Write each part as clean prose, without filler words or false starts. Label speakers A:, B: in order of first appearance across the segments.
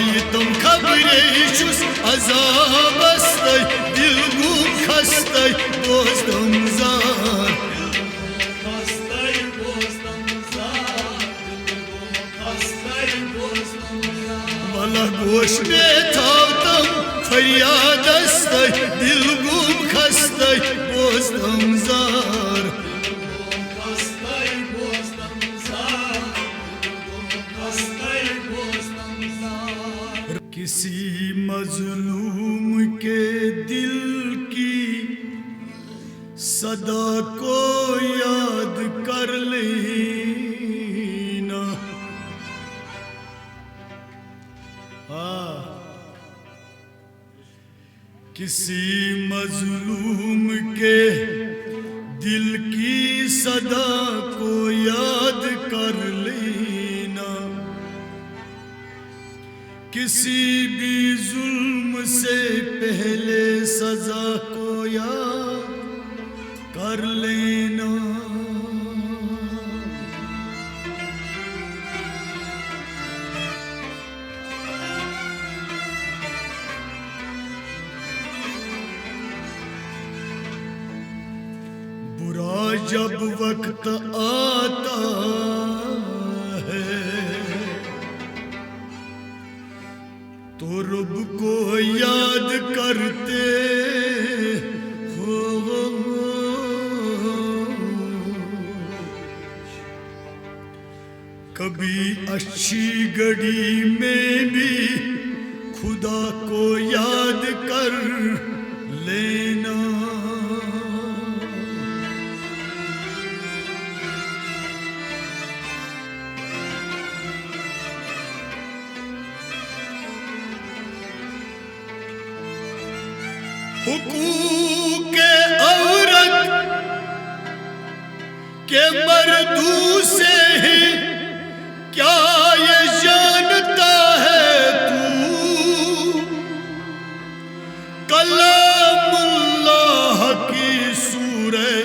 A: Ayıtım kabreşus azabastay, dilgum kastay, bozdum zar. Valla goş ne tavtam feryadastay, dilgum kastay, bozdum zar. किसी मजलूम के दिल की सदा को याद कर लेना। किसी मजलूम के दिल की सदा को याद कर लेना। किसी भी जुल्म से पहले सजा को याद कर लेना। बुरा जब वक्त आता है तो रब को याद करते हो। कभी अच्छी घड़ी में भी खुदा को याद कर लेना। हुकूके औरत के मर्दू से ही क्या ये जानता है तू। कलामुल्लाह की सूरह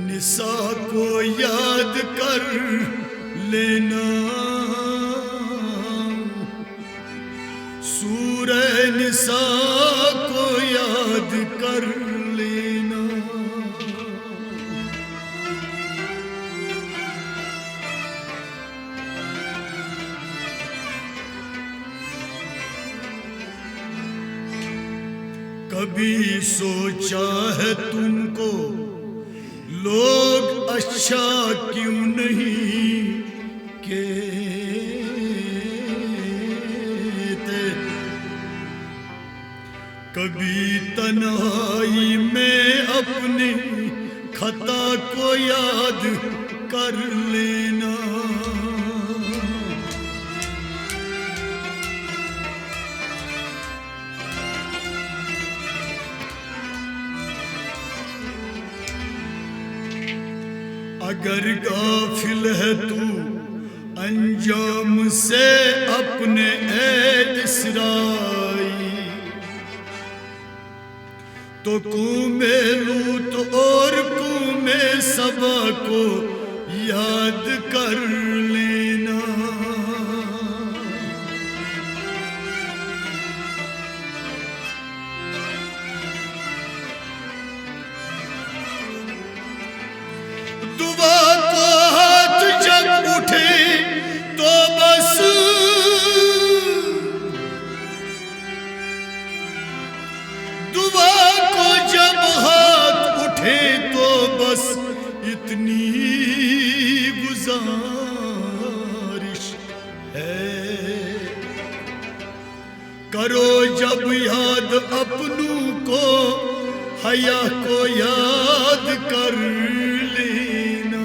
A: निसा को याद कर लेना। सूरह निसा को याद कर लेना। कभी सोचा है तुमको लोग अच्छा क्यों नहीं कहते। कभी तन्हाई में अपनी खता को याद कर लेना। अगर गाफिल है तू अंजाम से अपने ए इसराई तो कौमे लूत और कौमे सबा को याद कर लेना। दुआ को हाथ जब उठे तो बस दुआ को जब हाथ उठे तो बस इतनी गुजारिश है। करो जब याद अपनों को हया को याद कर लेना।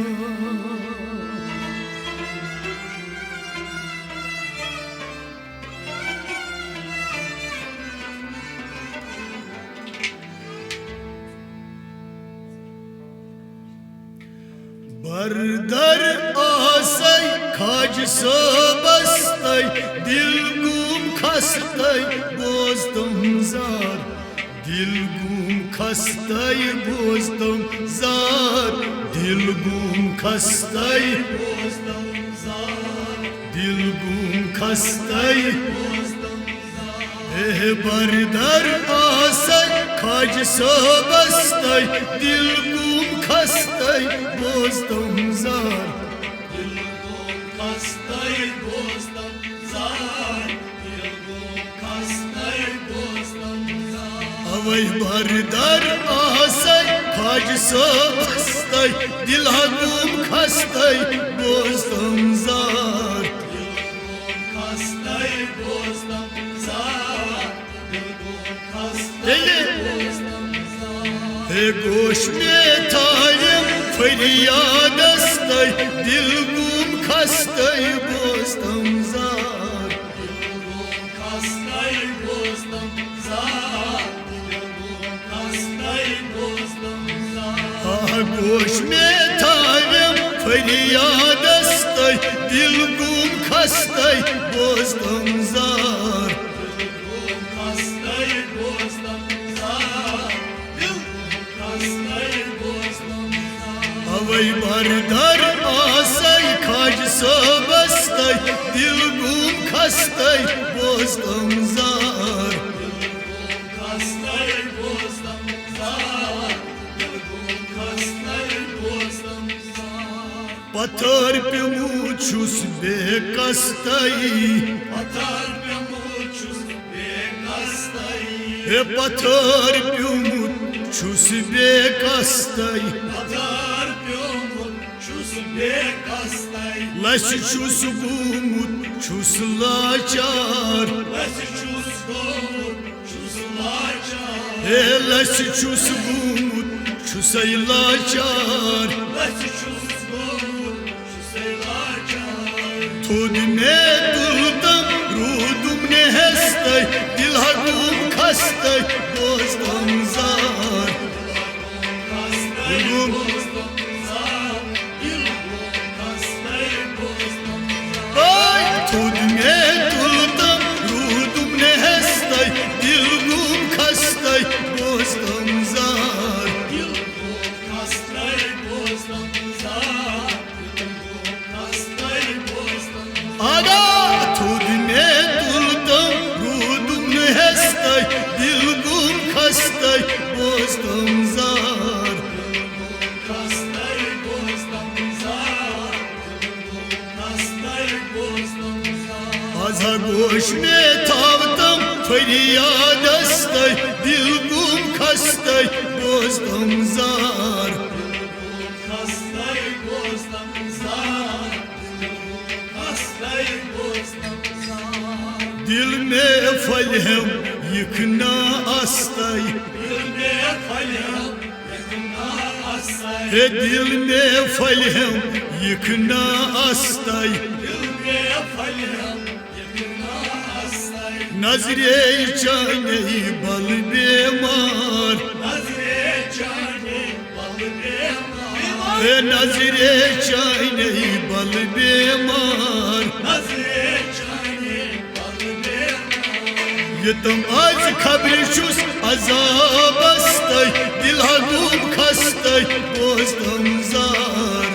A: बरदर आसै खाज सो बस्तै दिल गुम खस्तै बोzdum zar। दिल गुम खस्तै बोzdum zar। दिल गुम खस्तै बोzdum zar। दिल गुम खस्तई बरदर आसई खाज सोबस्तई दिल गुम खस्तई बोस्तम जार अवै बरदर आसई खाज सोबस्तई दिल गुम खस्तई बोस्तम जार गोश में थायम फरियादस्तई दिल गुम खस्तई बोस्तम जार गोश में थायम फरियादस्तई दिल गुम खस्तई बोस्तम जार अवै बरदर आसई खाज सोबस्तई दिल गुम खस्तई बोस्तम जार पत्थर पे मुझुस बेकस्तई पत्थर पे मुझुस बेकस्तई लस छुस गुमुत छुस लाचार लस छुस गुमुत छुसई लाचार थोद में दुलदम रूदुम ने हस्तई दिल गुम खस्तई बोस्तम जार थोद में दुलदम रूदुम ने हस्तई दिल गुम खस्तई बोस्तम जार आगा थोद में दुलदम रूदुम ने हस्तई दिल गुम खस्तई बोस्तम जार आजा गोश में थावतम फरियादस्तई दिल गुम खस्तई बोस्तम जार दिल में फलहम यखना अस्तई दिल में फलहम यखना अस्तई नजरे चाने बल बेमार नजरे चाने बल बेमार ये तुम आज खबर छुस अजाबस्तई दिल गुम खस्तई बोस्तम जार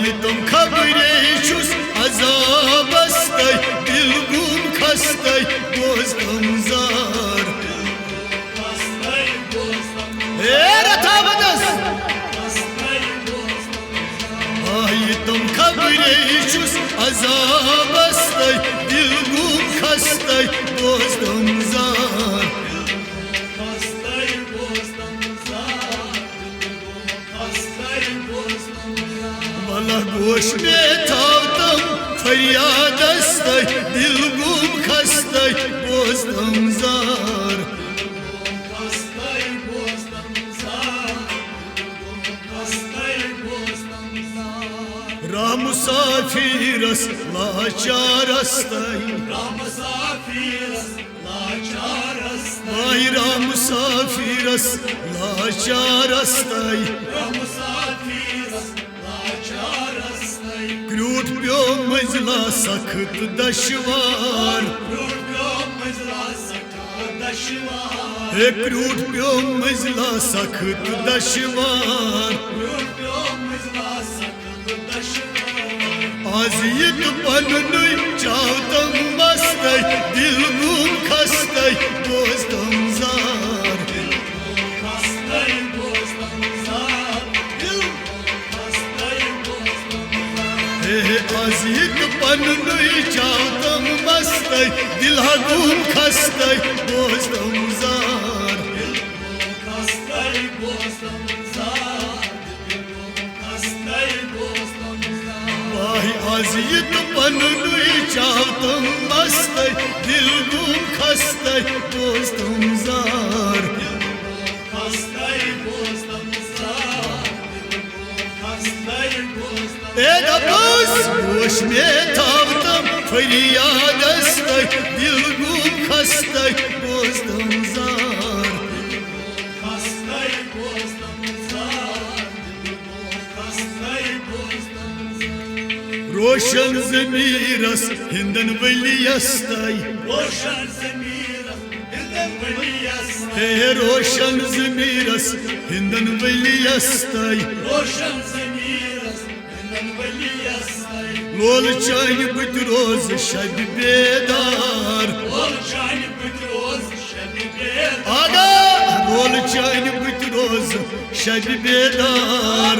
A: ये तुम खबर छुस अजाबस्तई दिल गुम खस्तई बोस्तम जार ये तुम खबर छुस अजाबस्तई दिल गुम खस्तई बोस्तम जार भला गोश में थावतम फरियादस्तई दिल गुम खस्तई बोस्तम जार मुसाफिरस लाचारस्तई मुसाफिरस लाचारस्तई क्रूट प्यो मजला सख्त दशवार एक रूट प्यो मजला सख्त दशवार आज ये पन्नुई चावतम मस्तई दिल गुम खस्तई दोस्तम जार आज ये पन्नुई चावतम मस्तई दिल गुम खस्तई दोस्तम जार आज ये पन्नुई चावतम मस्तई दिल गुम खस्तई दोस्तम जार गोश में थावतम फरियाद अस्तई दिल गुम खस्तई दोस्तम जार रोशन ज़मीरस हिंदन वली अस्तई रोशन ज़मीरस हिंदन वली अस्तई लोल चान बुत रोज शब बेदार आगा लोल चान बुत रोज शब बेदार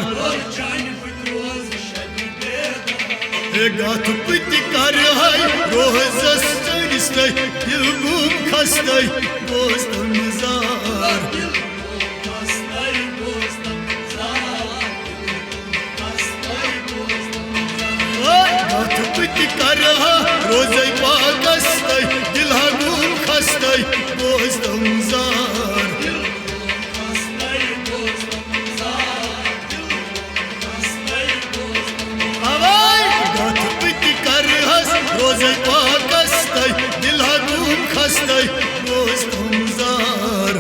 A: गाथ पुत कर हाय रोज़ चढ़स्तई दिल गुम खस्तई दोस्तम जार गाथ पुत कर रोज़ पागस्तई दिल गुम खस्तई दोस्तम जार रोज़ पागस्तई दिल गुम खस्तई दोस्तम जार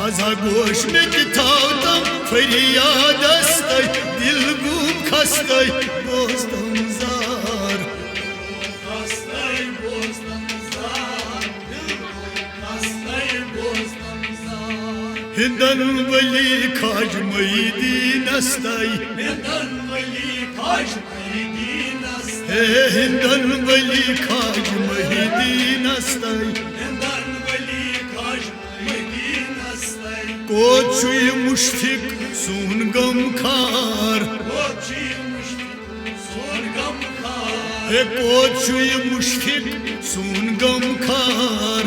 A: आजा गोश में थावतम फरियाद अस्तई दिल गुम खस्तई दोस्तम जार हिंदन वली खाज मईदीन अस्तई हिंदन वली खाज मईदीन अस्तई कोचुई मुश्फिक सून गम खार कोचुई मुश्फिक सून गम खार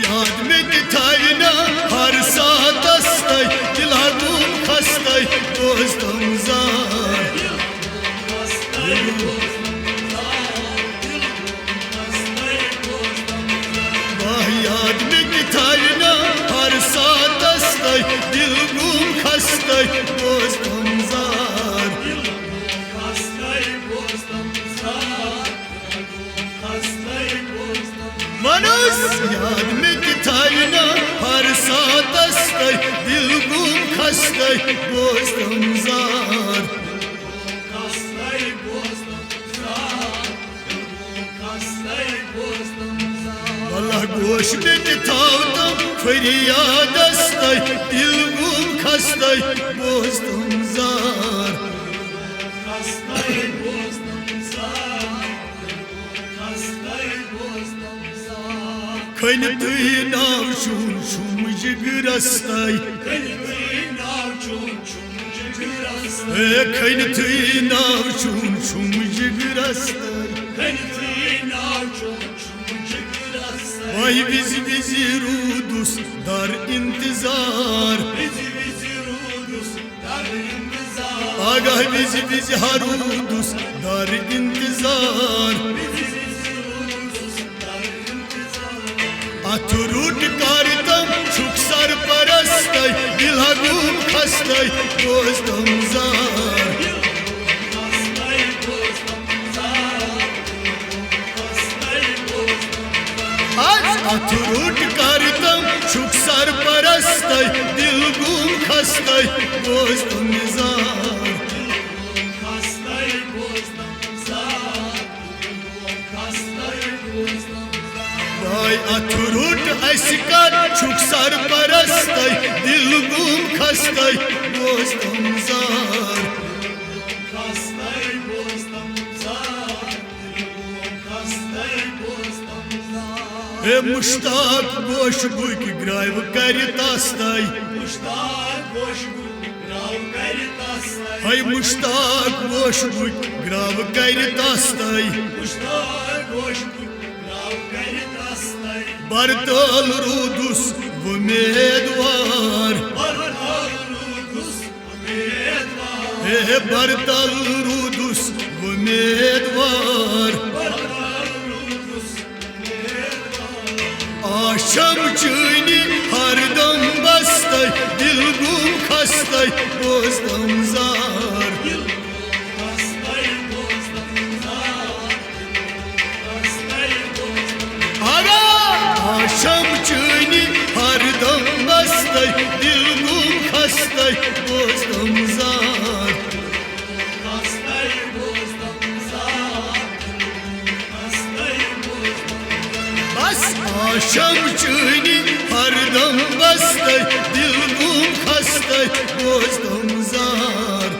A: याद में थाइना हर साथ अस्तई दिल गुम खस्तई दोस्तम जार याद में थाइना हर साथ अस्तई दिल गुम खस्तई दोस्तम जार मनस याद में थाइना हर साथ अस्तई दिल गुम खस्तई दोस्तम जार वल्लाह गोश में थावतम फरियाद अस्तई दिल गुम खस्तई दोस्तम जार खन तुई नाव शुम शुम जिगरस्तई खन तुई नाव शुम शुम जिगरस्तई वही बिज बिज रूदुस दर इंतजार आगाह बिज बिज हरूदुस दर इंतजार अथरूट कारतम शुक सर परस्तई दिल गुम खस्तई दोस्तम जार अथरूट कारतम शुक सर परस्तई दिल गुम खस्तई दोस्तम जार Vay aturut aşkar çok sarparastay dilgum kastay bozdum zar kastay bozdum zar dilgum kastay bozdum zar muştak boş buk grayv karitastay muştak boş buk grayv karitastay hay muştak boş buk grayv karitastay muştak boş buk Bartal Rudus v Medvar Bartal Rudus v Medvar Bartal Rudus v Medvar Bartal Rudus v Medvar Aşam çini hardam bastay dilgum kastay bozdum zar Akşam çini hardam bastay dilgum kastay bozdum zar kastay bozdum zar kastay bozdum bas akşam çini hardam bastay dilgum kastay bozdum zar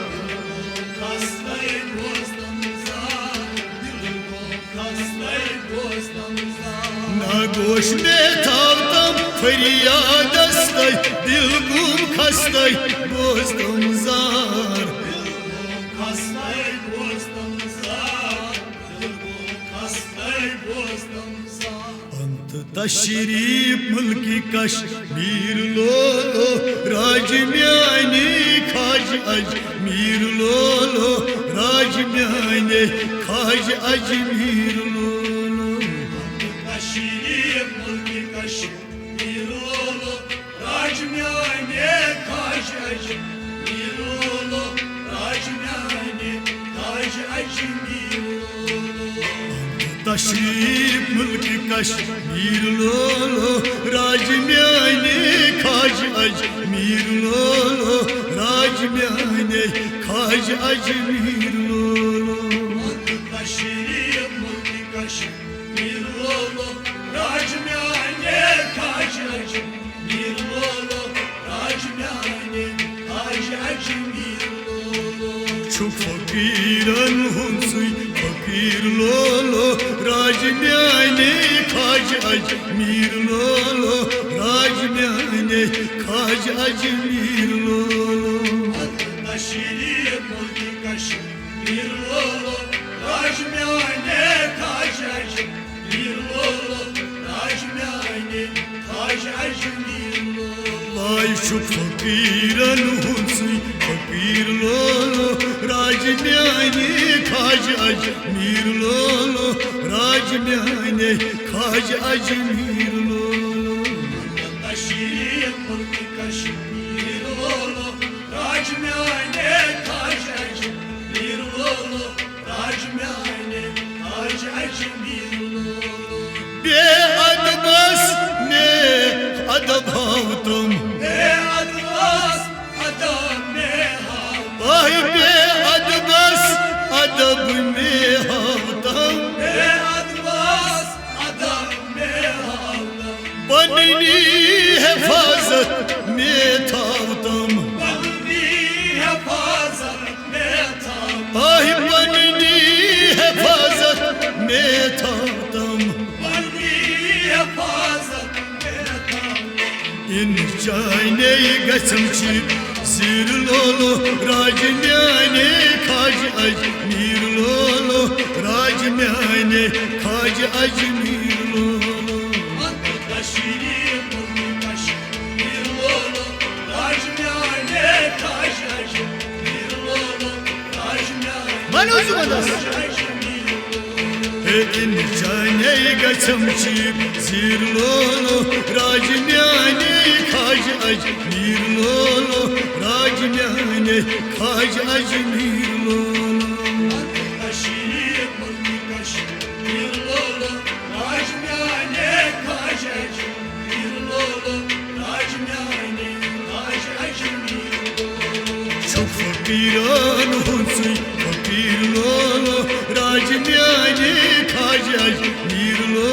A: kastay bozdum zar dilgum kastay bozdum zar Nagosh me tavtam feryadastay dilgum kastay bozdum zar dilgum kastay bozdum zar dilgum kastay bozdum zar ant tashrif mulki kashmir lolo rajmyani khaj ajmir lolo rajmyani khaj ajmir lolo Mirolo, Rajmyane, Kajaj, Mirolo, Rajmyane, Kajaj, Mirolo. Tashrif mulki Kashmir lolo, Rajmyane, Kajaj, Mirolo, Rajmyane, Kajaj, Mirolo. Tashrif mulki Kashmir lolo, Rajmyane, Kajaj, Mirolo, Rajmyane, Kajaj, Mirolo. Çok fakiran hunsuy, fakir lolo, Rajmyane, Kajaj, Mirolo, Rajmyane, Kajaj, Mirolo. Taşiri mulki Kashmir lolo, Rajmyane, Kajaj, Mirolo. Vay şu fakiran hunsuy fakir lolo rajmyane kaj ajmir lolo rajmyane kaj ajmir lolo Taşiri mulki Kashmir lolo rajmyane kaj ajmir lolo rajmyane kaj ajmir lolo Be adbas ne adabhavtam Be adbas adab ne havtam Ay be adbas adab ne havtam Be adbas adab ne havtam Banni hifazat ne tavtam Banni hifazat ne tavtam Ay banni hifazat ne tavtam In chayne gasamchi zir lolo rajmyane kaj ajmir lolo rajmyane kaj ajmir lolo Tashiri mulki Kashmir lolo rajmyane kaj ajmir lolo rajmyane In chayne gasamchi zir lolo rajmyane kaj ajmir lolo rajmyane kaj ajmir lolo Tashiri mulki Kashmir lolo rajmyane kaj ajmir lolo rajmyane kaj ajmir lolo Çok fakiran hunsuy fakir lolo rajmyane kaj ajmir lolo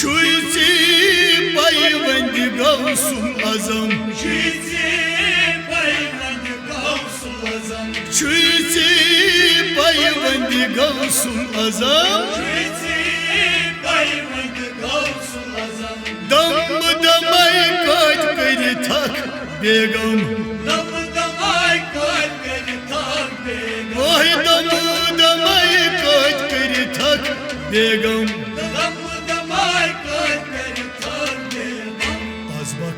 A: Çuyci payvendi Gavsul Azam Çuyci payvendi Gavsul Azam Dam damay kaç kere tak begam Vay dam damay kaç kere tak begam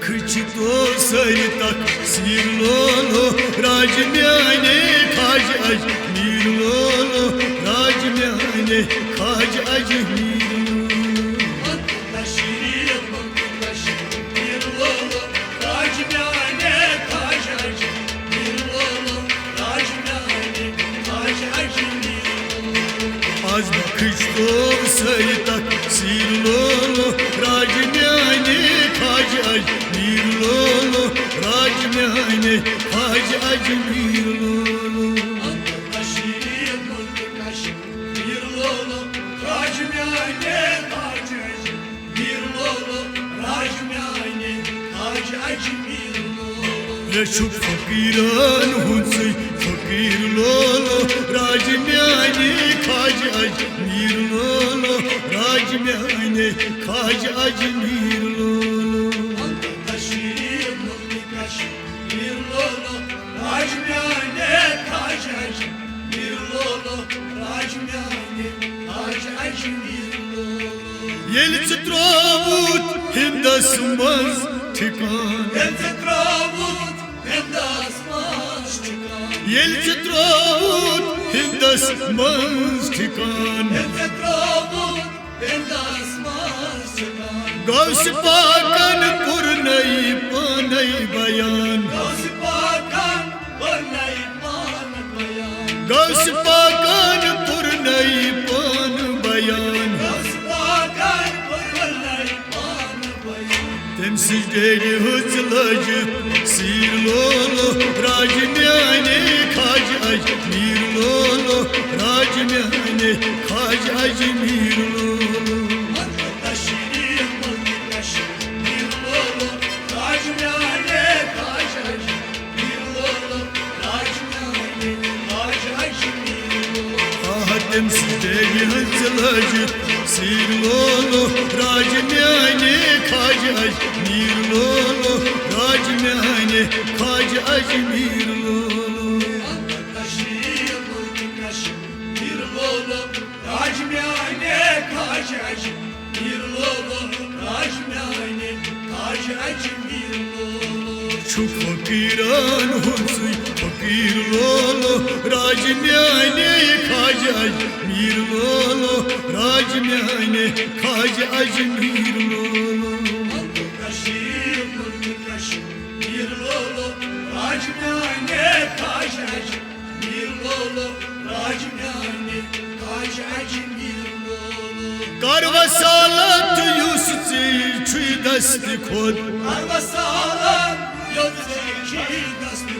A: Kıçıto saytak sirlolo rajmyane kaj aj mirlolo rajmyane kaj aj Az bakışto saytak sirlolo rajmyane kaj aj mirlolo rajmyane kaj aj mirlolo Reşuk fakiran hunsi fakir lolo rajmyane kaj aj mirlolo rajmyane kaj aj mirlolo Yelçi travut hindasmaz tikan Yelçi travut hindasmaz tikan Gavs pakan purnay panay bayan Gavs pakan purnay pan bayan Temsilceli hızlacı sirlolo rajmyane kaj aj mirlolo rajmyane kaj aj mirlolo Temsilceli hızlacı sirlolo rajmyane kaj aj mirlolo rajmyane kaj aj mirlolo Çok fakiran hunsi fakir lolo rajmyane kaj aj mirlolo rajmyane kaj aj mirlolo Karvasalat yusci çuy dasti kod Karvasalat yusci çuy dasti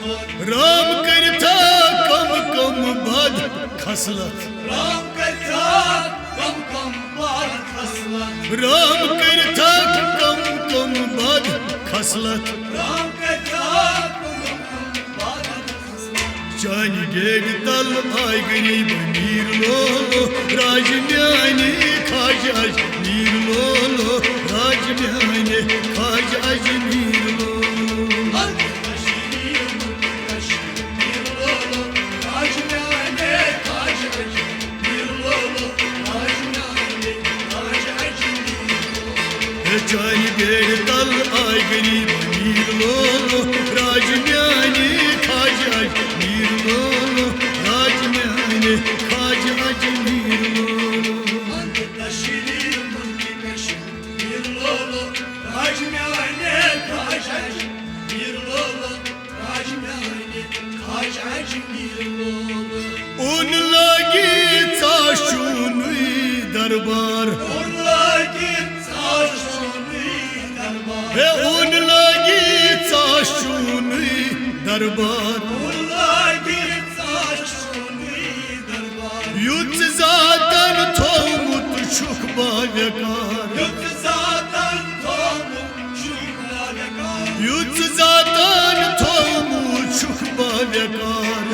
A: kod Ram karta kam kam bad khaslat Ram karta kam kam bad khaslat Cani geri dal ay garib mirlolo rajmyane kaj aj mirlolo rajmyane kaj aj mirlolo Cani geri dal ay garib mirlolo rajmyane kaj aj mirlolo rajmyane kaj aj mirlolo Un lagi taşunu darbar Un lagi taşunu दरबार युद्ध जातन थोमुत छुक बाव्यकार युद्ध जातन थोमुत छुक बाव्यकार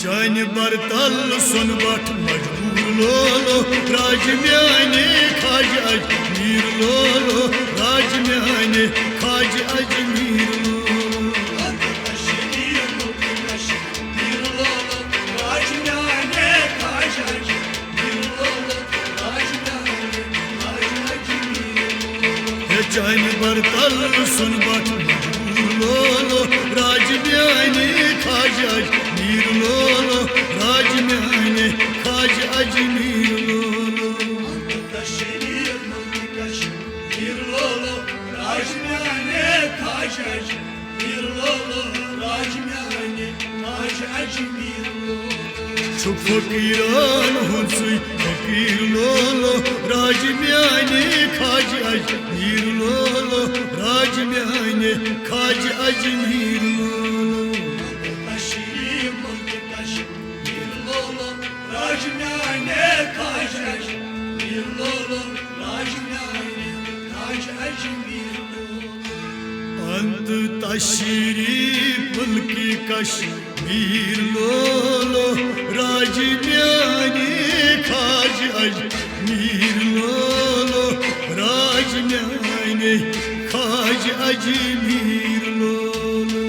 A: चान बरतल सुन but मजबूर लोलो राज म्याने खाज अजमीर लोलो राज म्याने खाज अजमीर चान बरतल सुन बट मजबूर लोलो राज म्याने खाज अजमीर लोलो राज म्याने खाज अजमीर लोलो छुप फकीरान हुंसुई फकीर लोलो राज म्याने खाज अजमीर लोलो राज म्याने खाज अजमीर लोलो अंत तशरी पुलकी कश्मीर लोलो राज म्याने खाज अजमीर लोलो राज म्याने खाज अजमीर लोलो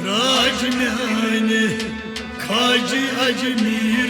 A: राज म्याने खाज अजमीर